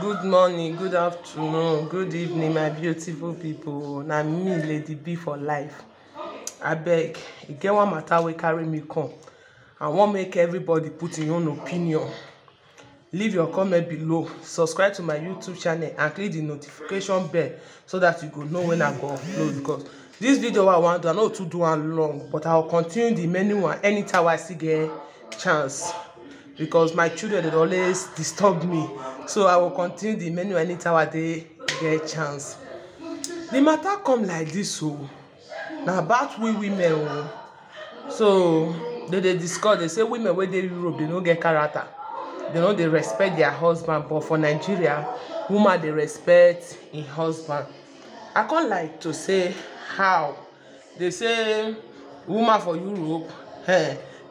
Good morning, good afternoon, good evening, my beautiful people. Na me, Lady B for life. Abeg, e get one matter wey carry me come. I wan make everybody put im own opinion. Leave your comment below, subscribe to my YouTube channel and click the notification bell so that you go know when I go upload. Because this video wey I wan do, I no too do am long, but I will continue the many one anytime I still get chance. Because my children dey always disturb me, so I will continue the menu anytime I dey get chance. The matter come like this, o na about we women o. So they dey discuss, they say women wey dey Europe they no get character, they no dey respect their husband, but for Nigeria woman dey respect im husband. I come like to say how. They say woman for Europe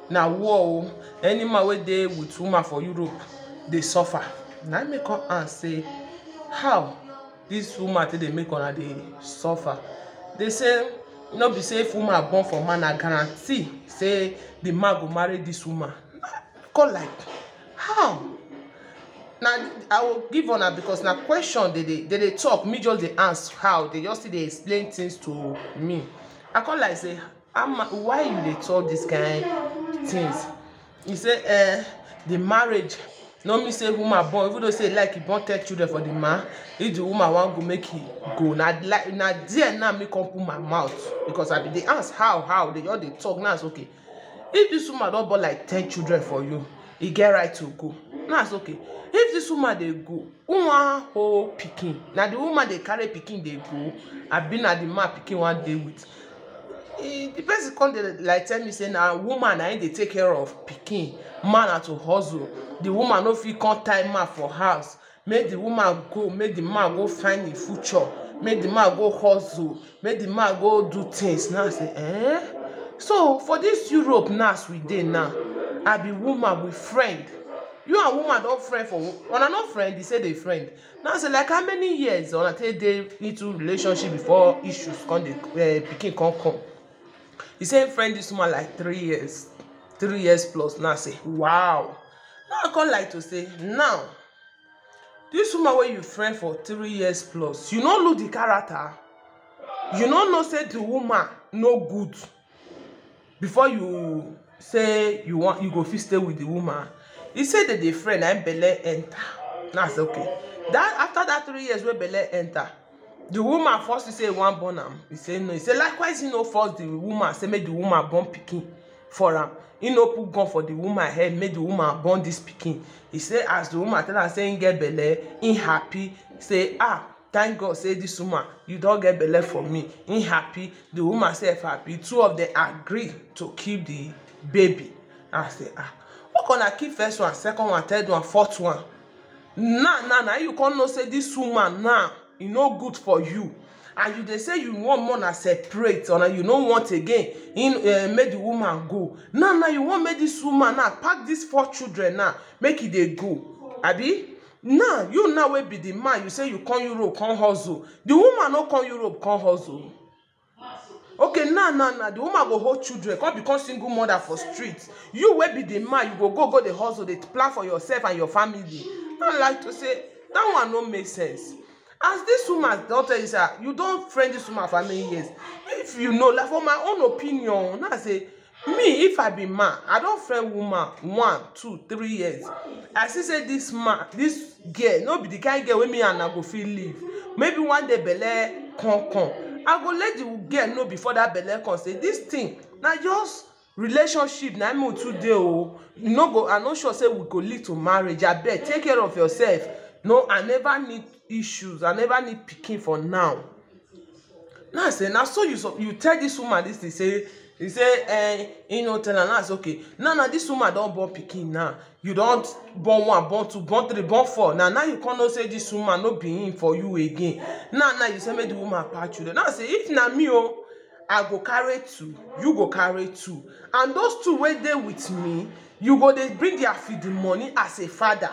na war o. Any man wey dey with woman for Europe dey suffer. Na me come ask say how this woman take dey make una dey suffer. They say no be say if woman born for man na guarantee say the man go marry this woman. Come like how? Now I will give una because na question they dey talk, me just dey ask how. They just dey explain things to me. I come like say why you dey talk this kind things? He say the marriage no mean say woman born, even though say like e born 10 children for the man, if the woman wan go make e go, na there now me come put my mouth, because I be dey ask how they just dey talk. Now it's okay, if this woman don born like 10 children for you, e get right to go. Now it's okay, if this woman dey go, who wan hold pikin? Na the woman dey carry pikin dey go, abi na the man pikin wan dey with? The person come dey like tell me say na woman na im dey take care of pikin, man na to hustle. The woman no fit come tie man for house, make the woman go, make the man go find im future, make the man go hustle, make the man go do things. Now I say so for this Europe now as we dey now, I be woman with friend. You and woman don friend for una no friend, they say they friend. Now I say like how many years una take dey into relationship before issues come dey pikin come? He say friend this woman like 3 years plus. Now I say wow. Now I come like to say now this woman wey you friend for 3 years plus, you no look the character, you no know say the woman no good before you say you go fit stay with the woman. He say that the friend and belle enter. Now I say okay, that after that 3 years wey belle enter, the woman first say one born am. He say no. He say likewise he no force the woman, say make the woman born pikin for am. He no put gun for the woman head, make the woman born this pikin. He say as the woman tell am say he get belle, he happy. Say thank God say this woman you don get belle for me. He happy. The woman say happy. Two of them agree to keep the baby. I say what gonna keep first one, second one, third one, fourth one? Now you can't know say this woman now e no good for you, and you dey say you want more na separate, or you no want again make the woman go. Now you want make this woman now pack these 4 children now make e dey go, abi? Now you now wey be the man, you say you come Europe come hustle, the woman no come Europe come hustle. Okay, now the woman go hold children come become single mother for street. You wey be the man, you go the hustle, dey plan for yourself and your family. I like to say that one no make sense. As this woman don tell you say you don friend this woman for many years, if you know, like for my own opinion, now I say me if I be man, I don friend woman 1, 2, 3 years. I see say this man, this girl no be the kind girl wey me and I go fit live. Maybe one day belle come, I go let the girl know before that belle come say this thing na just relationship na me today o. You no go, I no sure say we go lead to marriage. Abeg take care of yourself. No, I never need issues, I never need pikin for now. Now I say now so you tell this woman this thing, he say he no tell her. Now it's okay, now this woman don born pikin. Now you don't born 1, born 2, born 3, born 4. Now you can't know say this woman no be him for you again. Now you say make the woman pack children. Now I say if na me I go carry 2, you go carry 2, and those 2 wey dey with me, you go dey bring their feeding money as a father.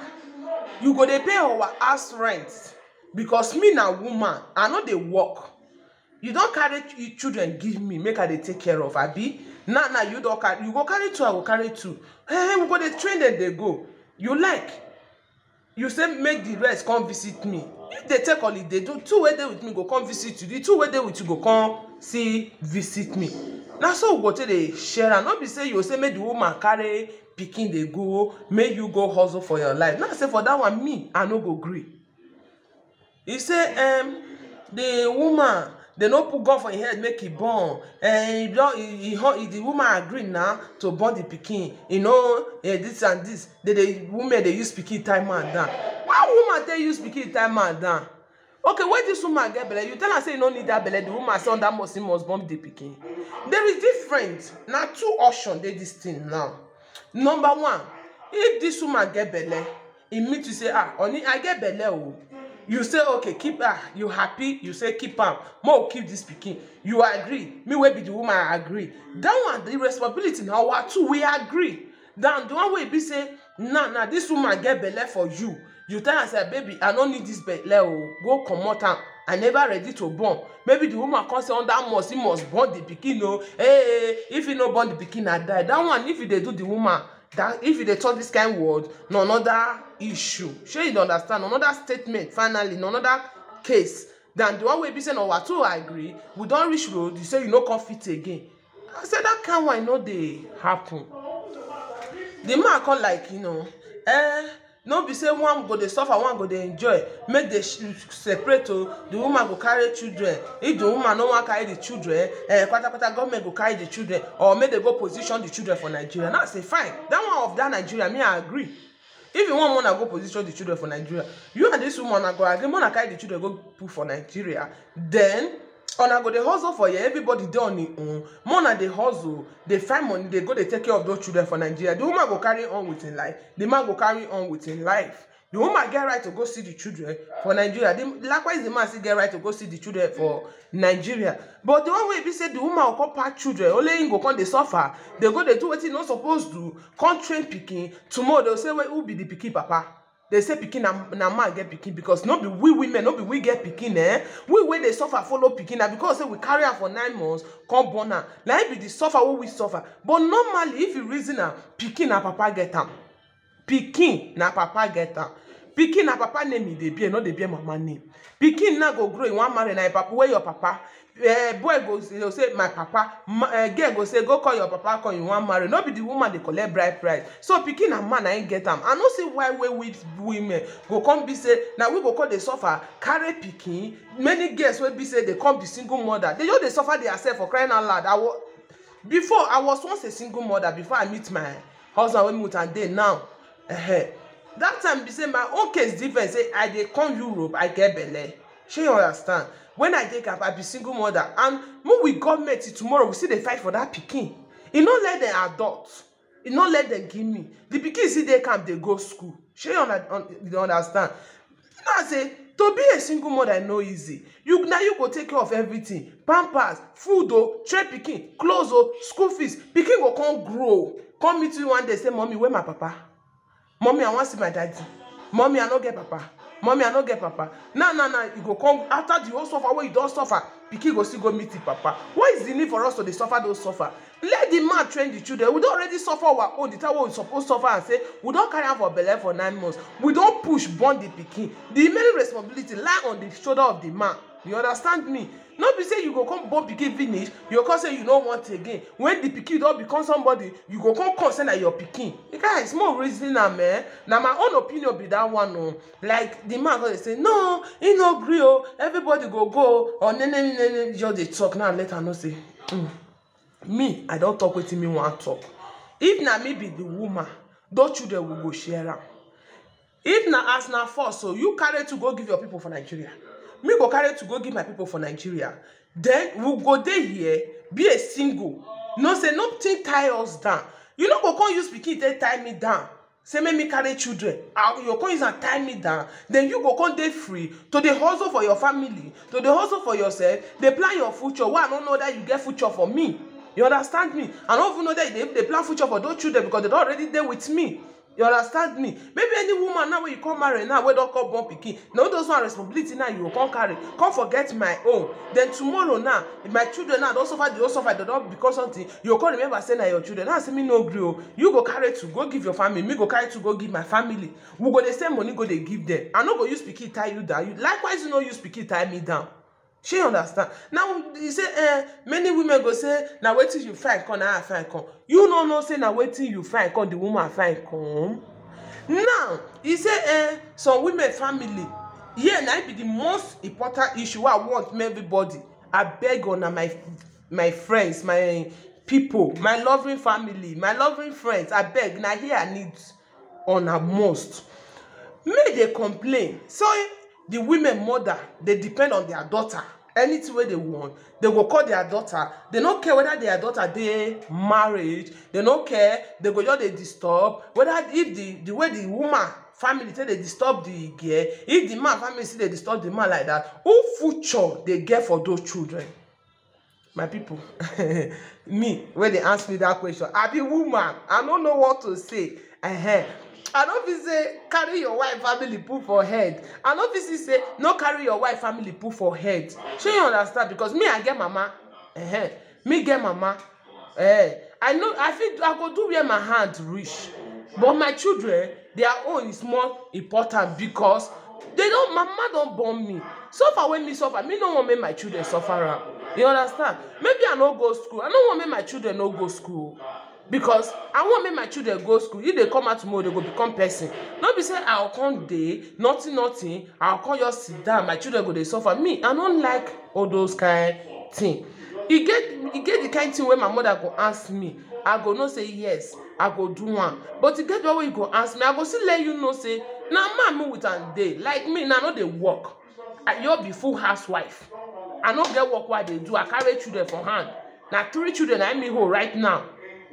You go dey pay our house rent, because me na woman, I no dey work. You don carry children give me make I dey take care of, abi? Now you don carry, you go carry 2, I go carry 2. We go dey train them, they go. You like? you say make the rest come visit me. If they take holiday, do 2 wey dey with me go come visit you. The 2 wey dey with you go come see visit me. Na so we go take dey share am. No be say you say make the woman carry pikin dey go, make you go hustle for your life. Now say for that one, me I no go gree. He say the woman, they no put gun for him head make he born. The woman agree now to born the pikin. You know, this and this. The woman they use pikin time man down. Why woman they use pikin time man down? Okay, where this woman get belle? You tell her say you don't need that belle. The woman say that must born the pikin. There is different. Now 2 options they this thing now. Number 1, if this woman get belle, it means to say, honey, I get belle. Oh. You say, okay, keep her. You happy? You say, keep her. More keep this pikin. You agree. Me wey be the woman, I agree. That one, the responsibility now, what 2, we agree. Then the one way be say, nah, this woman get belle for you. You tell her, say, baby, I don't need this belle. Oh. Go come out. I never ready to born. Maybe the woman can say, that must born the pikin. No, hey, if you no born the pikin, I die. That one, if you they do the woman, that if they talk this kind of word, no another issue. Sure you understand? Another statement, finally, no another case. Then the one way be saying, no, what 2 I agree. We don't reach road. You say you no come fit again. I said that kind why no they happen. The man come like, you know, no be say one go dey suffer, one go dey enjoy. Make they separate. The woman go carry children. If the woman no wan carry the children, kwata government go carry the children, or make they go position the children for Nigeria. Now I say fine. That one of that Nigeria, me I agree. If you want to go position the children for Nigeria, you and this woman go agree. Wanna carry the children go put for Nigeria, then una go dey hustle for you. Everybody dey on im own. Mona dey hustle, they find money, they go, they take care of those children for Nigeria. The woman go carry on with his life. The man go carry on with his life. The woman get right to go see the children for Nigeria. Likewise, the man still get right to go see the children for Nigeria. But the one way be say the woman will come pack children, only him go come they suffer. They go they do what he not supposed to. Come train pikin. Tomorrow they'll say, well, who be the pikin papa? They say pikin na man get pikin, because no be we women, no be we get pikin, we when they suffer follow pikin na because say we carry her for 9 months, come born her. Like be the suffer what we suffer. But normally if you reason her, pikin na papa get am. Pikin na papa get am. Pikin na papa name dey bear, not dey bear mama name. Pikin na go grow in one marry na papa. Where your papa? Boy go say my papa. Girl go say go call your papa, call you one marry. Not be the woman they collect bride price. So pikin and man I ain't get them. I no see why we women go come be say now we go call they suffer carry pikin. Many girls will be say they come be single mother. They just they suffer themselves for crying out loud. Before I was once a single mother before I meet my husband when we meet and day now. That time be say my own case different. Say I dey come Europe, I get belle. Sure you understand? When I take up, I be single mother, and when we government tomorrow, we see they fight for that pikin. You not let them adult. You not let them give me. The pikin see they come, they go school. Sure you understand? Now say to be a single mother no easy. You go take care of everything. Pampers, food, trade pikin, clothes, school fees. Pikin go come grow. Come meet you one day, say, mommy, where my papa? Mommy, I want to see my daddy. Mommy, I don't get papa. Mommy, I don't get papa. Nah. You go come after the whole suffer where you don't suffer. Pikin go still go meet the papa. What is the need for us to suffer those suffer? Let the man train the children. We don't already suffer our own. The time we supposed to suffer and say we don't carry on for belle for 9 months. We don't push born the pikin. The main responsibility lie on the shoulder of the man. You understand me? Not be say you go come born pikin finish, you go say you don't want again. When the pikin don't become somebody, you go come concern at your pikin. Guys, more reason na man. Now my own opinion be that one. No, like the man go say no, he no agree. Everybody go or nene just they talk now. Let her know say me. I don't talk with me want talk. If na me be the woman, those children will go share am. If na as na force, so you carry to go give your people for Nigeria. Me go carry to go give my people for Nigeria. Then we go there here, be a single. No say nothing tie us down. You know go come use pikin they tie me down. Say make me carry children. You come use and tie me down. Then you go come dey free to the hustle for your family, to the hustle for yourself. They plan your future. Why I don't know that you get future for me? You understand me? I don't even know that they plan future for those children because they don't already there with me. You understand me? Maybe any woman now when you come marry now, we don't call born pikin. Now those one responsibility now you can't carry. Can't forget my own. Then tomorrow now, if my children now don't suffer, they don't suffer, they don't become something. You can't remember saying that your children. Now say me no grow. You go carry to go give your family. Me go carry to go give my family. We go the same money go they give them. I not go use pikin tie you down. You likewise you know use pikin tie me down. She understand. Now you say many women go say now waiting you find come now I find come. You know say now waiting you find come the woman find come. Now you say some women family now be the most important issue I want everybody. I beg on my friends, my people, my loving family, my loving friends. I beg now here I need on a most. May they complain. So the women mother, they depend on their daughter. Anything way they want, they will call their daughter. They don't care whether their daughter they married. They don't care. They go just they disturb. Whether if the way the woman family say they disturb the girl, if the man family say they disturb the man like that, who future they get for those children? My people, me when they ask me that question, I be woman. I don't know what to say. I don't feel say carry your wife family put for head. I don't feel say no carry your wife family put for head. Shey you understand? Because me I get mama. Me get mama. I know I go do where my hand reach. But my children, their own is more important because they don't mama don't born me. Suffer when me suffer, me no want make my children suffer. You understand? Maybe I no go school. I don't want make my children no go school. Because I want make my children go school. If they come out tomorrow, they go become person. Not be say I'll come day, nothing. I'll come just sit down. My children go they suffer. Me, I don't like all those kind thing. You get the kind thing where my mother go ask me. I go no say yes. I go do one. But you get the way you go ask me. I go still let you know say now man with and day like me now no they work. You'll be full housewife. I no get work what they do. I carry children for hand. Now 3 children I me hold right now.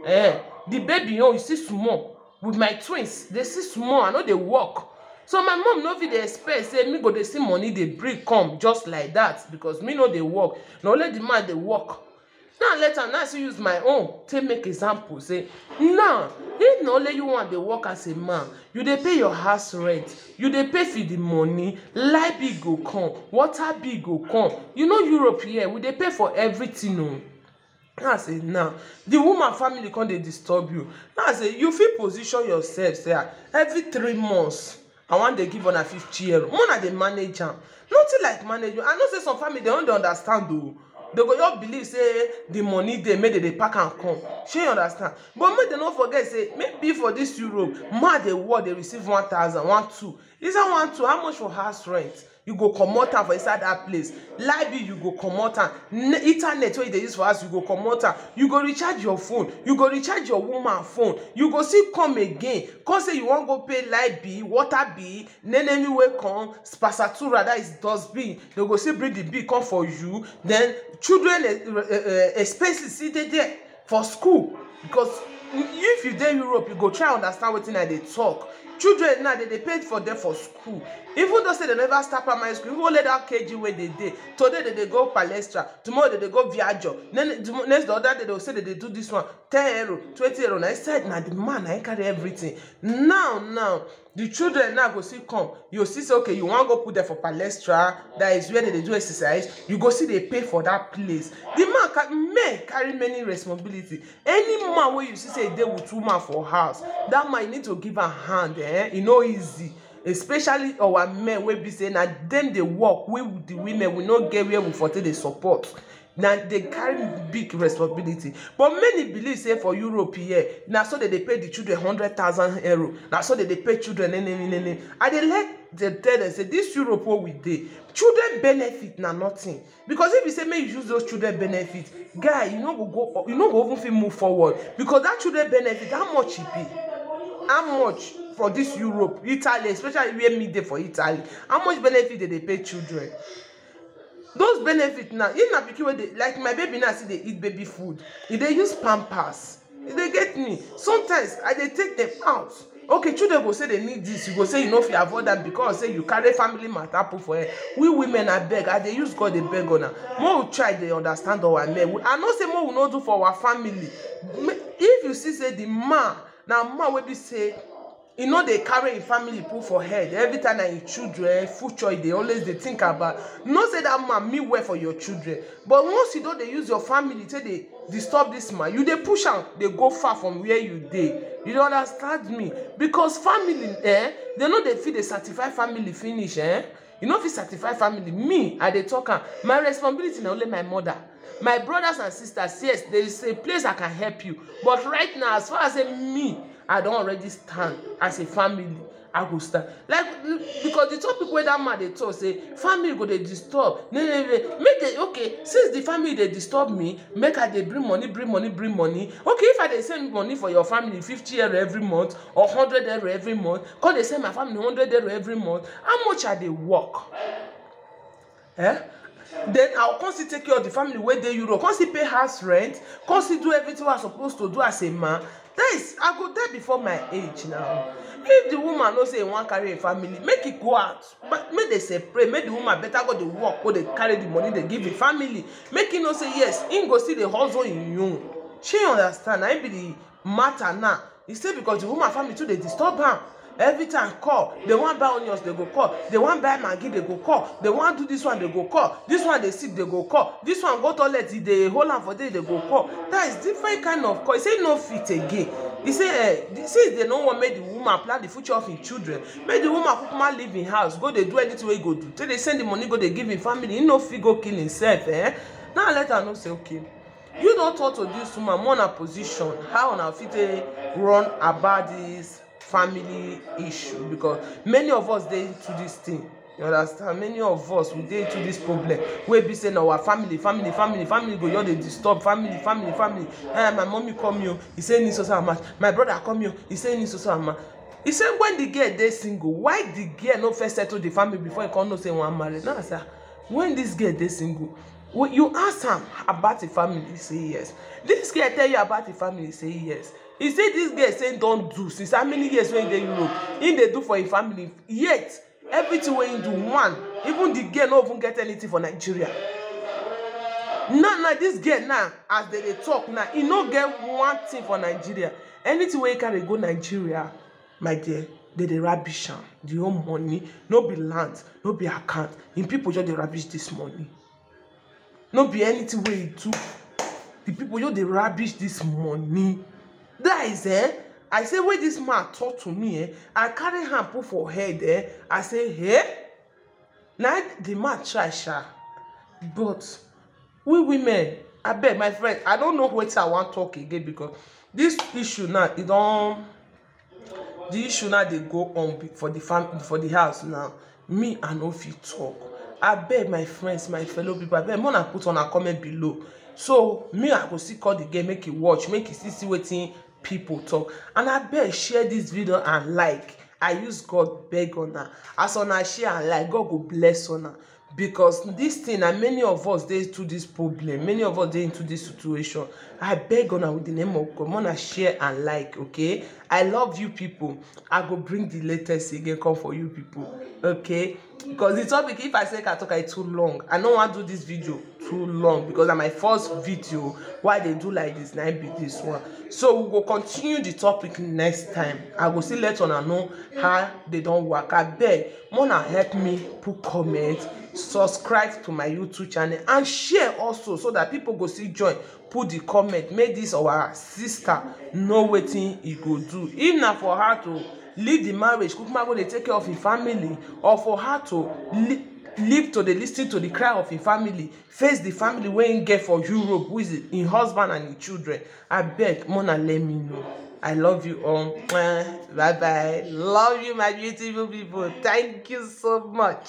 The baby you see small with my twins they see small I know they work so my mom no fit dey expect say me go dey see money dey bring come just like that because me no dey work na only the man dey work. Now later now I still use my own take make example say now if na only you want dey work as a man you dey pay your house rent you dey pay for the money light bill go come water bill go come you know Europe here we dey pay for everything o. Now I say now the woman family come dey disturb you. Now I say you fit position yourself say every 3 months I want dey give una 50 euro. Una dey manage am. Nothing like manage. I know say some family they don't understand though. They go just believe say the money they make they pack and come. Shey you understand? But make they not forget say maybe for this Europe, man they work they receive 1,000, 1,200. Is that 1,200? How much for house rent? You go comot am for inside that place. Light bill you go comot am. Internet wey they use for us you go comot am. You go recharge your phone. You go recharge your woman phone. You go still come again. Come say you wan go pay light bill, water bill, nenemi wey come, spasatura that is dustbin. They go still bring the bill come for you. Then children expenses still dey there for school because if you dey Europe you go try understand wetin I dey talk. Children now they pay for them for school. Even though say they never start primary school, even let that KG where they dey. Today they go Palestra, tomorrow they go Viaggio. Then next the other day they will say that they do this one 10 euro, 20 euro. And I said now the man I carry everything. Now the children now go see come. You see say okay, you want to go put them for Palestra. That is where they do exercise. You go see they pay for that place. The man carry many responsibility. Any man where you see say they with 2 man for house, that man need to give a hand. You know easy. Especially our men wey be say na them they work with the women we not get where we for they support. Now they carry big responsibility. But many believe say for Europe here, now so that they pay the children 100,000 euro. Now so that they pay children and they let them tell them say this Europe what we did. Children benefit na nothing. Because if you say may you use those children benefit, guy, you know go even feel move forward. Because that children benefit, how much it be? How much for this Europe, Italy, especially where me dey for Italy? How much benefit did they pay children? Those benefits now, in na pikin wey dey like my baby now see they eat baby food. If they use Pampers, if they get me. Sometimes I dey take them out. Okay, children go say they need this. You go say you know if you avoid that because say you carry family matter put for it. We women are beg. I dey use God they beg on her. More we try they understand our men. I know say more we not do for our family. If you see say the man now man will be say e no dey carry im family put for head. Every time na im children future dey always dey think about. No say that man mean well for your children, but once you don dey use your family take dey disturb this man, you dey push am dey go far from where you dey. You dey understand me? Because family they no dey fit dey certify family finish. You no fit certify family. Me, I dey talk am, my responsibility na only my mother. My brothers and sisters, yes, there is a place I can help you, but right now, as far as me, I don already stand as a family. I go stand like, because the topic wey that man dey talk say family go dey disturb. Make dey okay, since the family dey disturb me, make I dey bring money. Okay, if I dey send money for your family 50 euro every month or 100 euro every month, come dey send my family 100 euro every month, how much I dey work? Then I'll come still take care of the family wey dey Europe, come still pay house rent, come still do everything I supposed to do as a man. That is, I go die before my age now. If the woman no say e wan carry a family, make it go out, but make they separate. Make the woman better go dey work, go dey carry the money they give the family. Make him no say yes, him go see the hustle in you. She understand? Na be the matter now. He say because the woman family too they disturb her. Every time call, they want buy onions, they go call. They want buy Maggi, they go call. They want do this one, they go call. This one they sick, they go call. This one go toilet, they hold on for day, they go call. That is different kind of call. He say no fit again. He say, since they don't want make the woman plan the future of his children, make the woman come live in house, go they do anything wey go do. Till they send the money, go they give him family. He no fit go kill himself. Now let her know say okay. You don't talk to this woman more in a position how on our fit run about this family issue, because many of us dey into this thing. You understand? Many of us we dey into this problem. We be saying our family go you dey disturb family. My mommy come here, he say need so much. My brother come here, he say need so much. He said when the girl dey single, why the girl no first settle the family before he come know say one marry? Now sir, when this girl dey single, when you ask am about the family, he say yes. This girl tell you about the family, he say yes. He say this girl say don't do since how many years when they Europe, in they do for a family. Yet everything when you do one, even the girl no even get anything for Nigeria. Now this girl now, as they talk now, he no get one thing for Nigeria. Anything where you carry go Nigeria, my dear, they rubbish am. The whole money, no be land, no be account. In people just they rubbish this money. No be anything where you do. The people just they rubbish this money. That is I say when this man talk to me, I carry him put for head I say, hey, now the man try sha. But we women, I beg my friend, I don't know what I want to talk again, because this issue now, the issue now they go on for the family, for the house now. Me, I no fit talk. I beg my friends, my fellow people, I beg more put on a comment below. So me, I go see call the game, make it watch, make it see wetin people talk. And I beg share this video and like. I use God beg on her. As on her share and like, God go bless on her. Because this thing, and many of us dey into this problem, many of us dey into this situation. I beg on her with the name of God, wanna share and like, okay? I love you people. I go bring the latest again, come for you people, okay? Because the topic, if I say I talk it too long, I don't want to do this video too long, because na my first video why they do like this, now be this one. So we will continue the topic next time. I will still let una know how they don't work. I beg wanna help me put comment, subscribe to my YouTube channel, and share also, so that people go see join, put the comment, make this our sister know wetin e go do. If na for her to leave the marriage, kukuma go dey take care of his family, or for her to live to the listen to the cry of his family, face the family wey him get for Europe, who is his husband and his children. I beg mona let me know. I love you all. Bye bye. Love you, my beautiful people. Thank you so much.